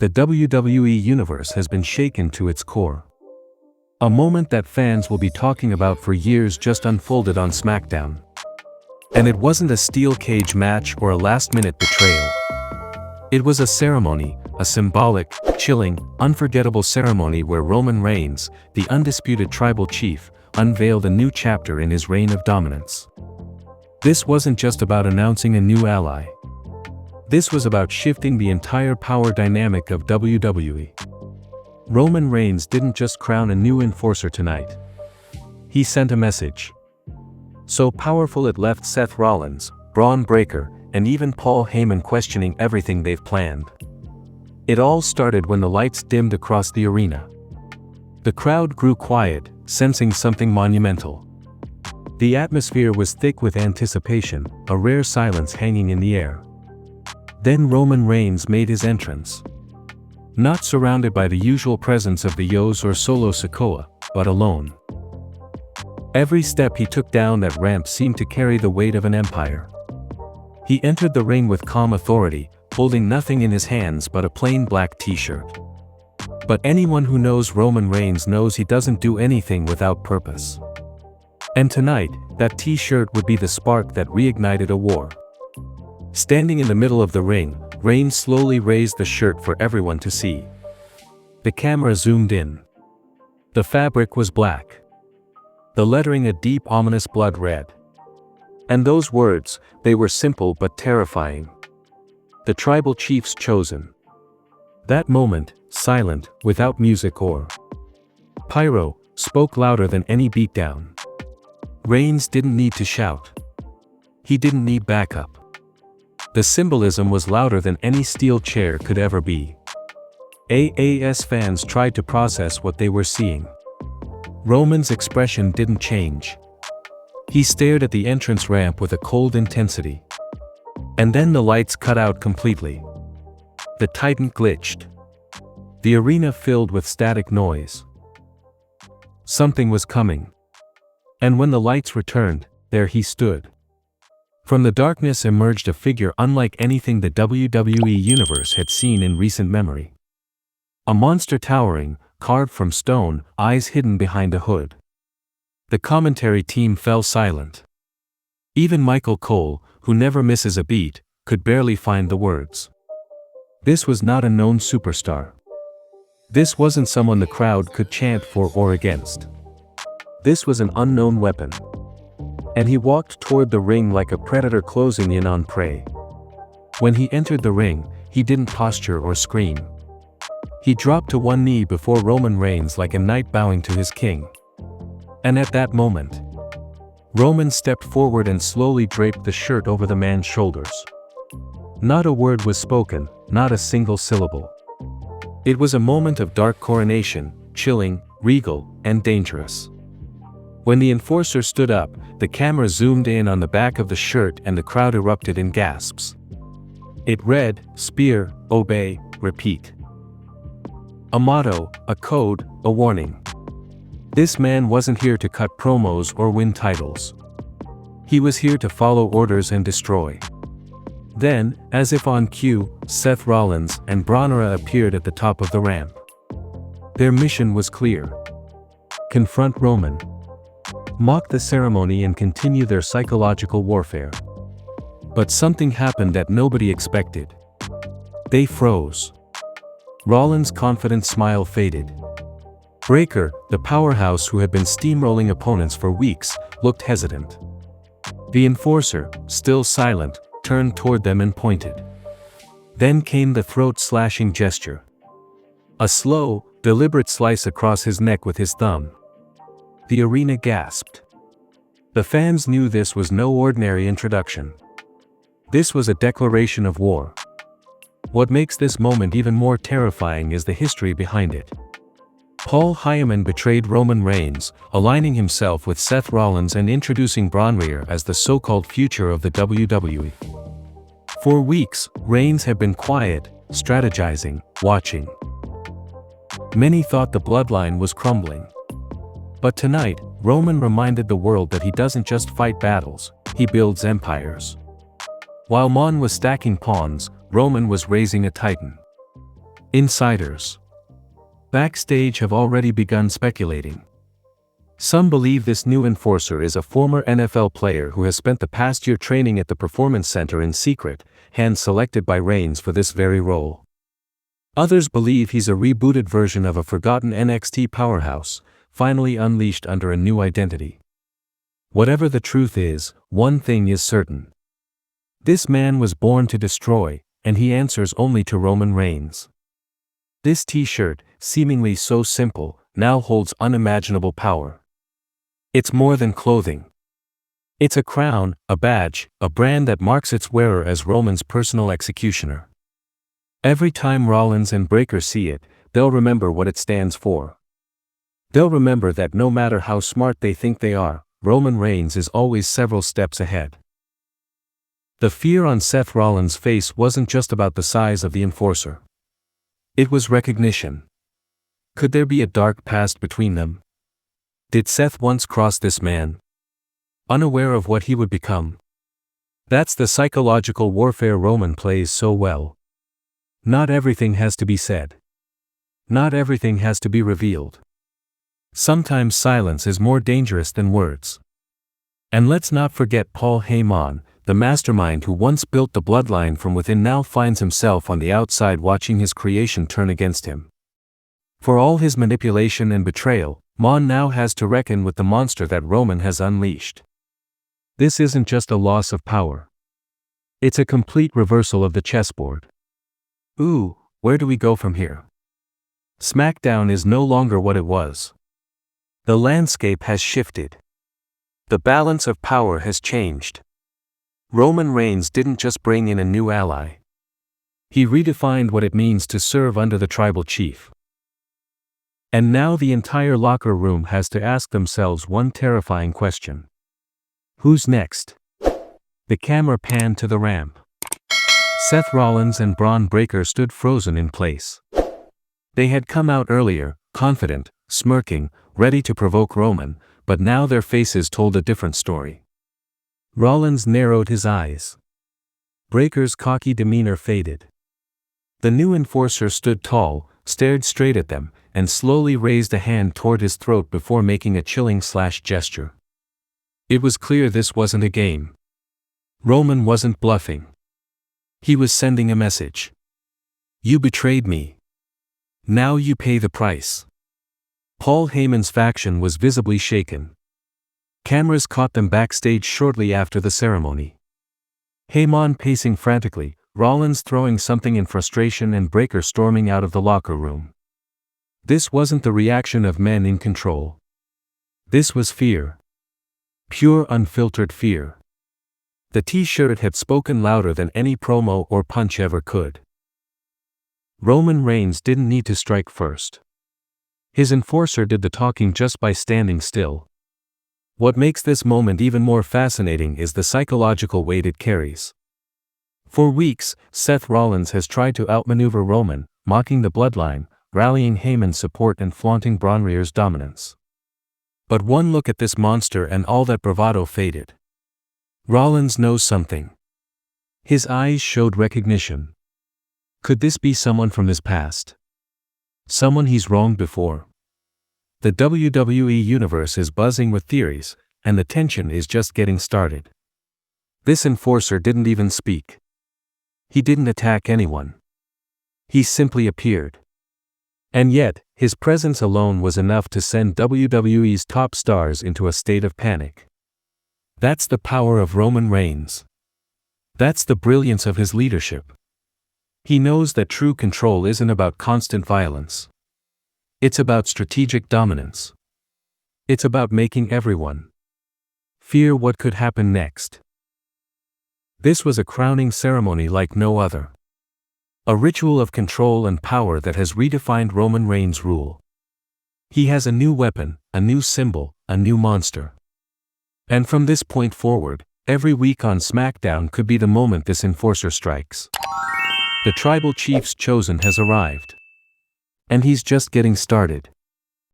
the WWE Universe has been shaken to its core. A moment that fans will be talking about for years just unfolded on Smackdown. And it wasn't a steel cage match or a last-minute betrayal. It was a ceremony, a symbolic, chilling, unforgettable ceremony where Roman Reigns, the undisputed tribal chief, unveiled a new chapter in his reign of dominance. This wasn't just about announcing a new ally. This was about shifting the entire power dynamic of WWE. Roman Reigns didn't just crown a new enforcer tonight. He sent a message. So powerful it left Seth Rollins, Braun Breaker, and even Paul Heyman questioning everything they've planned. It all started when the lights dimmed across the arena. The crowd grew quiet, sensing something monumental. The atmosphere was thick with anticipation, a rare silence hanging in the air. Then Roman Reigns made his entrance. Not surrounded by the usual presence of the Yos or Solo Sikoa, but alone. Every step he took down that ramp seemed to carry the weight of an empire. He entered the ring with calm authority, holding nothing in his hands but a plain black t-shirt. But anyone who knows Roman Reigns knows he doesn't do anything without purpose. And tonight, that t-shirt would be the spark that reignited a war. Standing in the middle of the ring, Reigns slowly raised the shirt for everyone to see. The camera zoomed in. The fabric was black. The lettering a deep ominous blood red. And those words, they were simple but terrifying. The tribal chief's chosen. That moment, silent, without music or pyro, spoke louder than any beatdown. Reigns didn't need to shout. He didn't need backup. The symbolism was louder than any steel chair could ever be. AAS fans tried to process what they were seeing. Roman's expression didn't change. He stared at the entrance ramp with a cold intensity. And then the lights cut out completely. The Titan glitched. The arena filled with static noise. Something was coming. And when the lights returned, there he stood. From the darkness emerged a figure unlike anything the WWE Universe had seen in recent memory. A monster towering, carved from stone, eyes hidden behind a hood. The commentary team fell silent. Even Michael Cole, who never misses a beat, could barely find the words. This was not a known superstar. This wasn't someone the crowd could chant for or against. This was an unknown weapon. And he walked toward the ring like a predator closing in on prey. When he entered the ring, he didn't posture or scream. He dropped to one knee before Roman Reigns like a knight bowing to his king. And at that moment, Roman stepped forward and slowly draped the shirt over the man's shoulders. Not a word was spoken, not a single syllable. It was a moment of dark coronation, chilling, regal, and dangerous. When the enforcer stood up, the camera zoomed in on the back of the shirt and the crowd erupted in gasps. It read, "Spear, obey, repeat." A motto, a code, a warning. This man wasn't here to cut promos or win titles. He was here to follow orders and destroy. Then, as if on cue, Seth Rollins and Braun appeared at the top of the ramp. Their mission was clear. Confront Roman. Mock the ceremony and continue their psychological warfare. But something happened that nobody expected. They froze. Rollins' confident smile faded. Breaker, the powerhouse who had been steamrolling opponents for weeks, looked hesitant. The enforcer, still silent, turned toward them and pointed. Then came the throat-slashing gesture. A slow, deliberate slice across his neck with his thumb. The arena gasped. The fans knew this was no ordinary introduction. This was a declaration of war. What makes this moment even more terrifying is the history behind it. Paul Heyman betrayed Roman Reigns, aligning himself with Seth Rollins and introducing Braun as the so-called future of the WWE. For weeks, Reigns had been quiet, strategizing, watching. Many thought the bloodline was crumbling. But tonight, Roman reminded the world that he doesn't just fight battles, he builds empires. While Mon was stacking pawns, Roman was raising a titan. Insiders backstage have already begun speculating. Some believe this new enforcer is a former NFL player who has spent the past year training at the Performance Center in secret, hand-selected by Reigns for this very role. Others believe he's a rebooted version of a forgotten NXT powerhouse, finally unleashed under a new identity. Whatever the truth is, one thing is certain. This man was born to destroy, and he answers only to Roman Reigns. This t-shirt, seemingly so simple, now holds unimaginable power. It's more than clothing. It's a crown, a badge, a brand that marks its wearer as Roman's personal executioner. Every time Rollins and Breakker see it, they'll remember what it stands for. They'll remember that no matter how smart they think they are, Roman Reigns is always several steps ahead. The fear on Seth Rollins' face wasn't just about the size of the enforcer. It was recognition. Could there be a dark past between them? Did Seth once cross this man? Unaware of what he would become. That's the psychological warfare Roman plays so well. Not everything has to be said. Not everything has to be revealed. Sometimes silence is more dangerous than words. And let's not forget Paul Heyman, the mastermind who once built the bloodline from within now finds himself on the outside watching his creation turn against him. For all his manipulation and betrayal, Mon now has to reckon with the monster that Roman has unleashed. This isn't just a loss of power. It's a complete reversal of the chessboard. Ooh, where do we go from here? Smackdown is no longer what it was. The landscape has shifted. The balance of power has changed. Roman Reigns didn't just bring in a new ally. He redefined what it means to serve under the tribal chief. And now the entire locker room has to ask themselves one terrifying question. Who's next? The camera panned to the ramp. Seth Rollins and Braun Breakker stood frozen in place. They had come out earlier, confident, smirking, ready to provoke Roman, but now their faces told a different story. Rollins narrowed his eyes. Breakker's cocky demeanor faded. The new enforcer stood tall, stared straight at them, and slowly raised a hand toward his throat before making a chilling gesture. It was clear this wasn't a game. Roman wasn't bluffing. He was sending a message. You betrayed me. Now you pay the price. Paul Heyman's faction was visibly shaken. Cameras caught them backstage shortly after the ceremony. Heyman pacing frantically, Rollins throwing something in frustration and Breakker storming out of the locker room. This wasn't the reaction of men in control. This was fear. Pure unfiltered fear. The t-shirt had spoken louder than any promo or punch ever could. Roman Reigns didn't need to strike first. His enforcer did the talking just by standing still. What makes this moment even more fascinating is the psychological weight it carries. For weeks, Seth Rollins has tried to outmaneuver Roman, mocking the bloodline, rallying Heyman's support and flaunting Braun Breakker's dominance. But one look at this monster and all that bravado faded. Rollins knows something. His eyes showed recognition. Could this be someone from his past? Someone he's wronged before? The WWE universe is buzzing with theories, and the tension is just getting started. This enforcer didn't even speak. He didn't attack anyone. He simply appeared. And yet, his presence alone was enough to send WWE's top stars into a state of panic. That's the power of Roman Reigns. That's the brilliance of his leadership. He knows that true control isn't about constant violence. It's about strategic dominance. It's about making everyone fear what could happen next. This was a crowning ceremony like no other. A ritual of control and power that has redefined Roman Reigns' rule. He has a new weapon, a new symbol, a new monster. And from this point forward, every week on SmackDown could be the moment this enforcer strikes. The tribal chief's chosen has arrived. And he's just getting started.